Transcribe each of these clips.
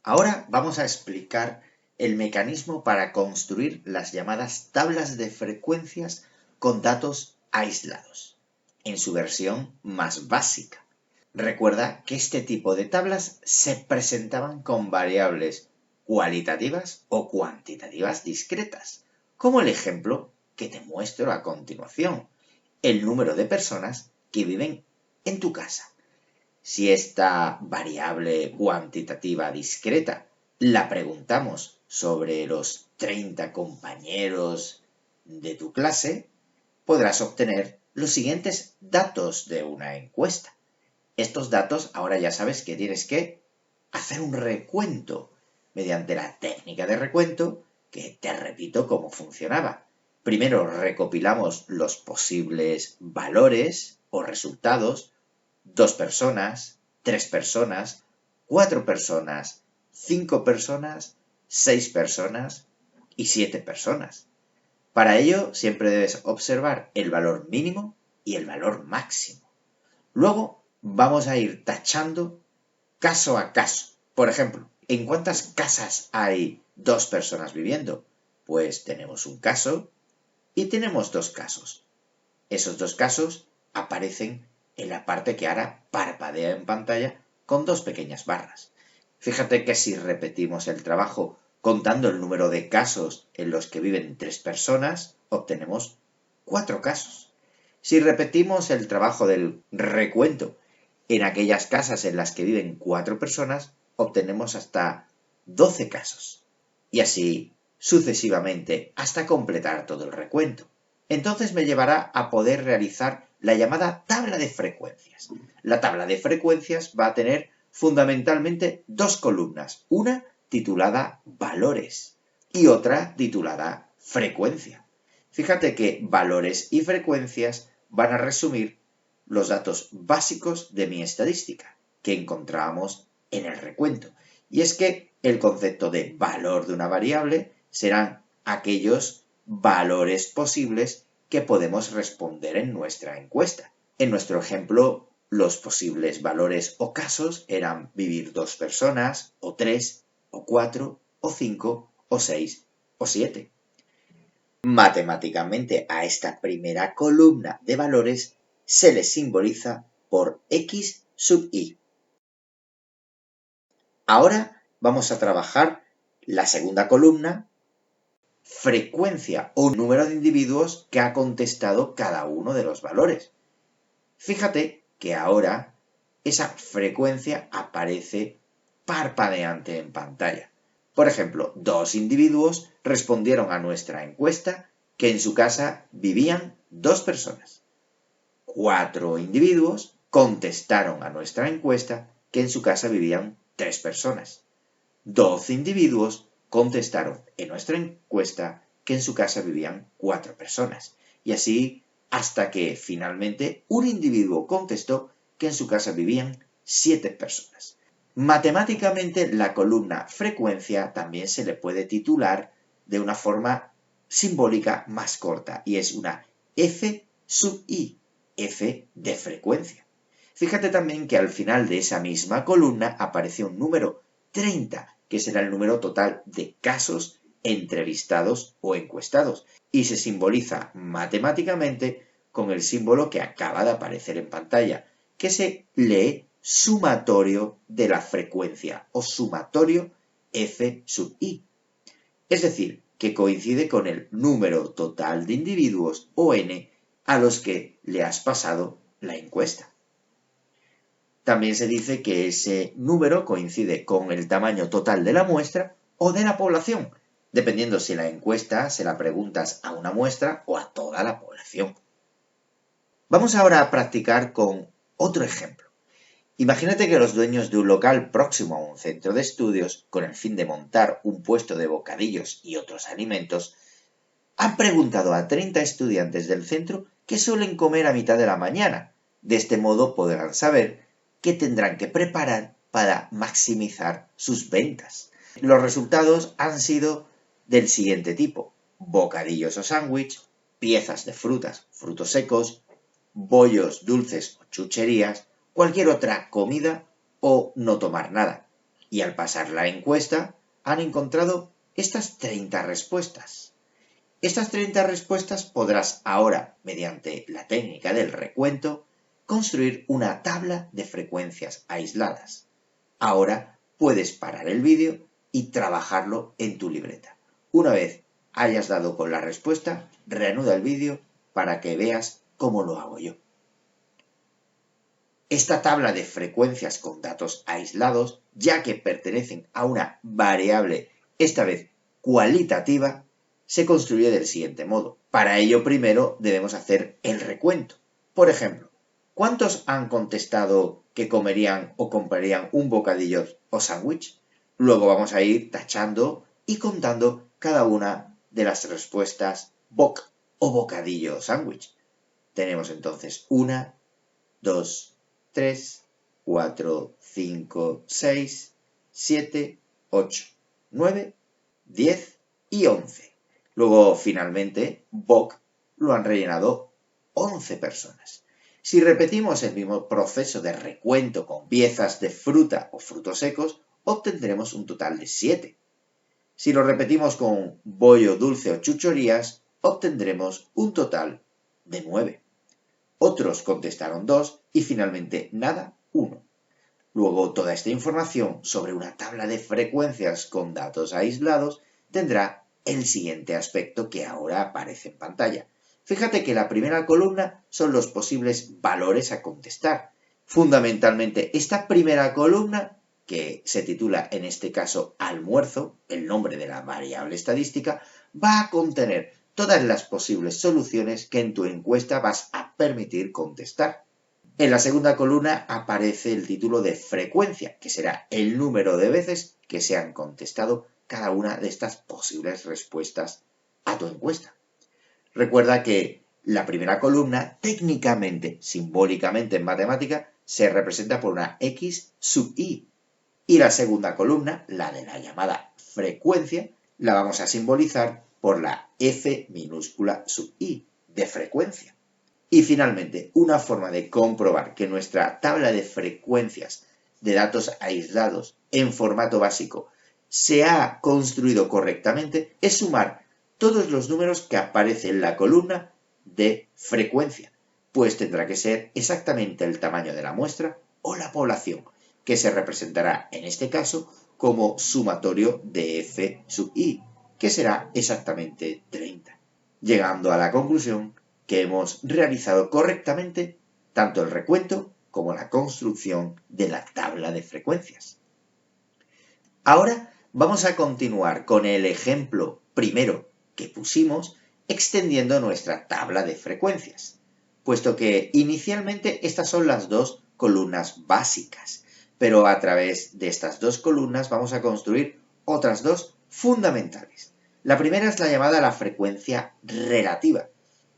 Ahora vamos a explicar el mecanismo para construir las llamadas tablas de frecuencias con datos aislados, en su versión más básica. Recuerda que este tipo de tablas se presentaban con variables cualitativas o cuantitativas discretas, como el ejemplo que te muestro a continuación, el número de personas que viven en tu casa. Si esta variable cuantitativa discreta la preguntamos sobre los 30 compañeros de tu clase, podrás obtener los siguientes datos de una encuesta. Estos datos ahora ya sabes que tienes que hacer un recuento mediante la técnica de recuento que te repito cómo funcionaba. Primero recopilamos los posibles valores o resultados: 2 personas, 3 personas, 4 personas, 5 personas, 6 personas y 7 personas. Para ello siempre debes observar el valor mínimo y el valor máximo. Luego vamos a ir tachando caso a caso. Por ejemplo, ¿en cuántas casas hay 2 personas viviendo? Pues tenemos un caso y tenemos 2 casos. Esos 2 casos aparecen en la parte que ahora parpadea en pantalla con 2 pequeñas barras. Fíjate que si repetimos el trabajo contando el número de casos en los que viven 3 personas, obtenemos 4 casos. Si repetimos el trabajo del recuento en aquellas casas en las que viven 4 personas, obtenemos hasta 12 casos. Y así sucesivamente hasta completar todo el recuento. Entonces me llevará a poder realizar la llamada tabla de frecuencias. La tabla de frecuencias va a tener fundamentalmente 2 columnas, una titulada valores y otra titulada frecuencia. Fíjate que valores y frecuencias van a resumir los datos básicos de mi estadística que encontramos en el recuento. Y es que el concepto de valor de una variable serán aquellos valores posibles que podemos responder en nuestra encuesta. En nuestro ejemplo, los posibles valores o casos eran vivir 2 personas, o 3, o 4, o 5, o 6, o 7. Matemáticamente a esta primera columna de valores se le simboliza por X sub I. Ahora vamos a trabajar la segunda columna, frecuencia o número de individuos que ha contestado cada uno de los valores. Fíjate que ahora esa frecuencia aparece parpadeante en pantalla. Por ejemplo, 2 individuos respondieron a nuestra encuesta que en su casa vivían 2 personas. 4 individuos contestaron a nuestra encuesta que en su casa vivían 3 personas. 12 individuos contestaron en nuestra encuesta que en su casa vivían 4 personas. Y así hasta que finalmente un individuo contestó que en su casa vivían 7 personas. Matemáticamente la columna frecuencia también se le puede titular de una forma simbólica más corta y es una F sub I, F de frecuencia. Fíjate también que al final de esa misma columna aparece un número 30, que será el número total de casos entrevistados o encuestados, y se simboliza matemáticamente con el símbolo que acaba de aparecer en pantalla, que se lee sumatorio de la frecuencia o sumatorio F sub I. Es decir, que coincide con el número total de individuos o N a los que le has pasado la encuesta. También se dice que ese número coincide con el tamaño total de la muestra o de la población, dependiendo si la encuesta se la preguntas a una muestra o a toda la población. Vamos ahora a practicar con otro ejemplo. Imagínate que los dueños de un local próximo a un centro de estudios, con el fin de montar un puesto de bocadillos y otros alimentos, han preguntado a 30 estudiantes del centro qué suelen comer a mitad de la mañana. De este modo podrán saber qué tendrán que preparar para maximizar sus ventas. Los resultados han sido del siguiente tipo: bocadillos o sándwich, piezas de frutas, frutos secos, bollos, dulces o chucherías, cualquier otra comida o no tomar nada. y al pasar la encuesta han encontrado estas 30 respuestas. Estas 30 respuestas podrás ahora, mediante la técnica del recuento, construir una tabla de frecuencias aisladas. Ahora puedes parar el vídeo y trabajarlo en tu libreta. Una vez hayas dado con la respuesta, reanuda el vídeo para que veas cómo lo hago yo. Esta tabla de frecuencias con datos aislados, ya que pertenecen a una variable, esta vez cualitativa, se construye del siguiente modo. Para ello primero debemos hacer el recuento. Por ejemplo, ¿cuántos han contestado que comerían o comprarían un bocadillo o sándwich? Luego vamos a ir tachando y contando cada una de las respuestas boc o bocadillo o sándwich. Tenemos entonces 1, 2, 3, 4, 5, 6, 7, 8, 9, 10 y 11. Luego, finalmente, boc lo han rellenado 11 personas. Si repetimos el mismo proceso de recuento con piezas de fruta o frutos secos, obtendremos un total de 7. Si lo repetimos con bollo dulce o chucherías, obtendremos un total de 9. Otros contestaron 2 y finalmente nada, 1. Luego, toda esta información sobre una tabla de frecuencias con datos aislados tendrá el siguiente aspecto que ahora aparece en pantalla. Fíjate que la primera columna son los posibles valores a contestar. Fundamentalmente, esta primera columna, que se titula en este caso almuerzo, el nombre de la variable estadística, va a contener todas las posibles soluciones que en tu encuesta vas a permitir contestar. En la segunda columna aparece el título de frecuencia, que será el número de veces que se han contestado cada una de estas posibles respuestas a tu encuesta. Recuerda que la primera columna, técnicamente, simbólicamente en matemática, se representa por una X sub I. Y la segunda columna, la de la llamada frecuencia, la vamos a simbolizar por la F minúscula sub I, de frecuencia. Y finalmente, una forma de comprobar que nuestra tabla de frecuencias de datos aislados en formato básico se ha construido correctamente es sumar todos los números que aparecen en la columna de frecuencia, pues tendrá que ser exactamente el tamaño de la muestra o la población, que se representará en este caso como sumatorio de F sub I, que será exactamente 30, llegando a la conclusión que hemos realizado correctamente tanto el recuento como la construcción de la tabla de frecuencias. Ahora vamos a continuar con el ejemplo primero que pusimos, extendiendo nuestra tabla de frecuencias, puesto que inicialmente estas son las dos columnas básicas, pero a través de estas dos columnas vamos a construir otras dos fundamentales. La primera es la llamada la frecuencia relativa,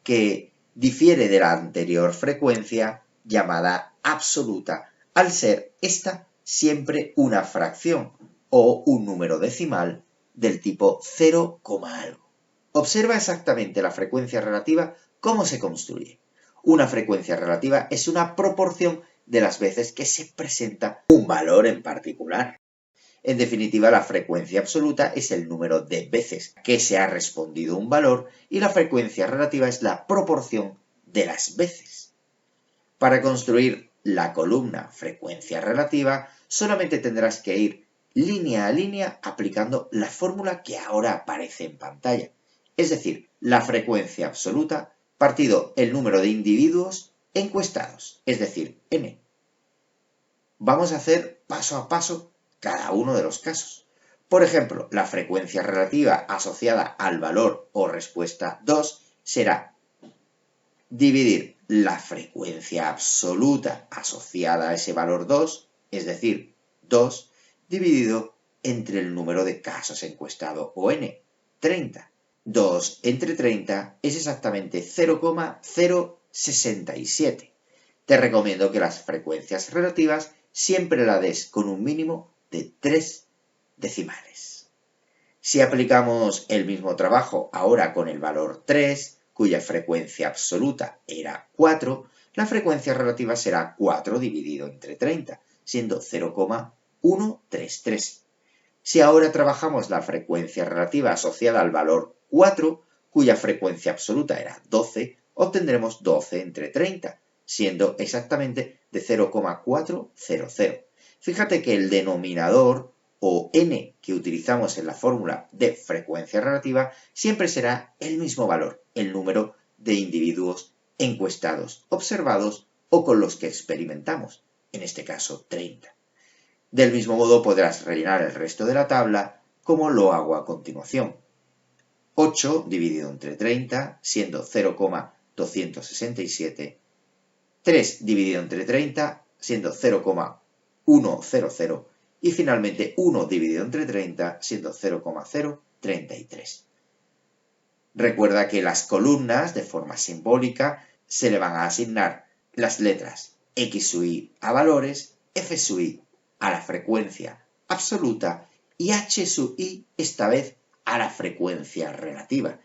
que difiere de la anterior frecuencia llamada absoluta, al ser esta siempre una fracción o un número decimal del tipo 0, algo. Observa exactamente la frecuencia relativa cómo se construye. Una frecuencia relativa es una proporción de las veces que se presenta un valor en particular. En definitiva, la frecuencia absoluta es el número de veces que se ha respondido un valor y la frecuencia relativa es la proporción de las veces. Para construir la columna frecuencia relativa, solamente tendrás que ir línea a línea aplicando la fórmula que ahora aparece en pantalla. Es decir, la frecuencia absoluta partido el número de individuos encuestados, es decir, n. Vamos a hacer paso a paso cada uno de los casos. Por ejemplo, la frecuencia relativa asociada al valor o respuesta 2 será dividir la frecuencia absoluta asociada a ese valor 2, es decir, 2, dividido entre el número de casos encuestado o n, 30. 2 entre 30 es exactamente 0,067. Te recomiendo que las frecuencias relativas siempre la des con un mínimo de 3 decimales. Si aplicamos el mismo trabajo ahora con el valor 3, cuya frecuencia absoluta era 4, la frecuencia relativa será 4 dividido entre 30, siendo 0,4. 1, 3, 3. Si ahora trabajamos la frecuencia relativa asociada al valor 4, cuya frecuencia absoluta era 12, obtendremos 12 entre 30, siendo exactamente de 0,400. Fíjate que el denominador o n que utilizamos en la fórmula de frecuencia relativa siempre será el mismo valor, el número de individuos encuestados, observados o con los que experimentamos, en este caso 30. Del mismo modo podrás rellenar el resto de la tabla como lo hago a continuación. 8 dividido entre 30, siendo 0,267. 3 dividido entre 30, siendo 0,100. Y finalmente 1 dividido entre 30, siendo 0,033. Recuerda que las columnas, de forma simbólica, se le van a asignar las letras X sub i a valores, F sub i a la frecuencia absoluta y H sub i esta vez a la frecuencia relativa.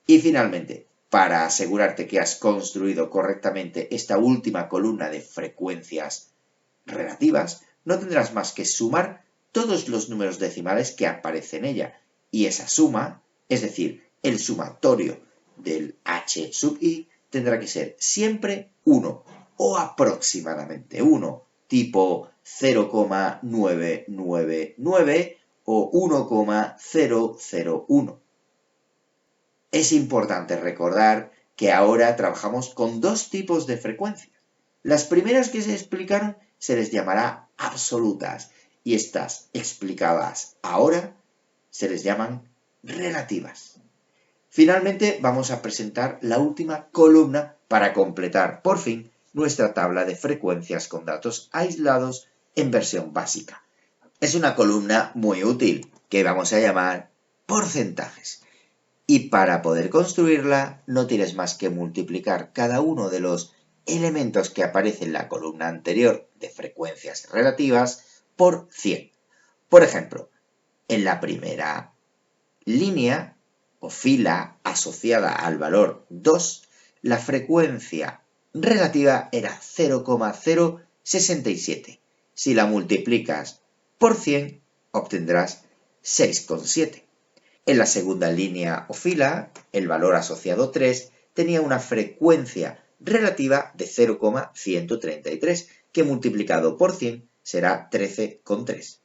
Y finalmente, para asegurarte que has construido correctamente esta última columna de frecuencias relativas, no tendrás más que sumar todos los números decimales que aparecen en ella. Y esa suma, es decir, el sumatorio del H sub i, tendrá que ser siempre 1 o aproximadamente 1, tipo 0,999 o 1,001. Es importante recordar que ahora trabajamos con dos tipos de frecuencias. Las primeras que se explicaron se les llamará absolutas y estas explicadas ahora se les llaman relativas. Finalmente vamos a presentar la última columna para completar por fin nuestra tabla de frecuencias con datos aislados en versión básica. Es una columna muy útil que vamos a llamar porcentajes. Y para poder construirla no tienes más que multiplicar cada uno de los elementos que aparecen en la columna anterior de frecuencias relativas por 100. Por ejemplo, en la primera línea o fila asociada al valor 2, la frecuencia relativa era 0,067. Si la multiplicas por 100, obtendrás 6,7. En la segunda línea o fila, el valor asociado 3 tenía una frecuencia relativa de 0,133, que multiplicado por 100 será 13,3.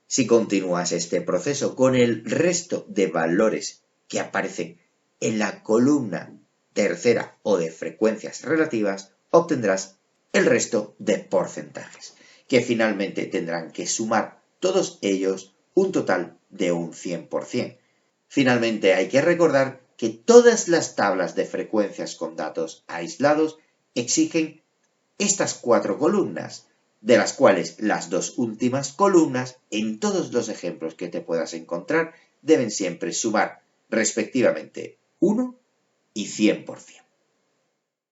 Si continúas este proceso con el resto de valores que aparecen en la columna tercera o de frecuencias relativas, obtendrás el resto de porcentajes, que finalmente tendrán que sumar todos ellos un total de un 100%. Finalmente hay que recordar que todas las tablas de frecuencias con datos aislados exigen estas 4 columnas, de las cuales las dos últimas columnas, en todos los ejemplos que te puedas encontrar, deben siempre sumar respectivamente 1 y 100%.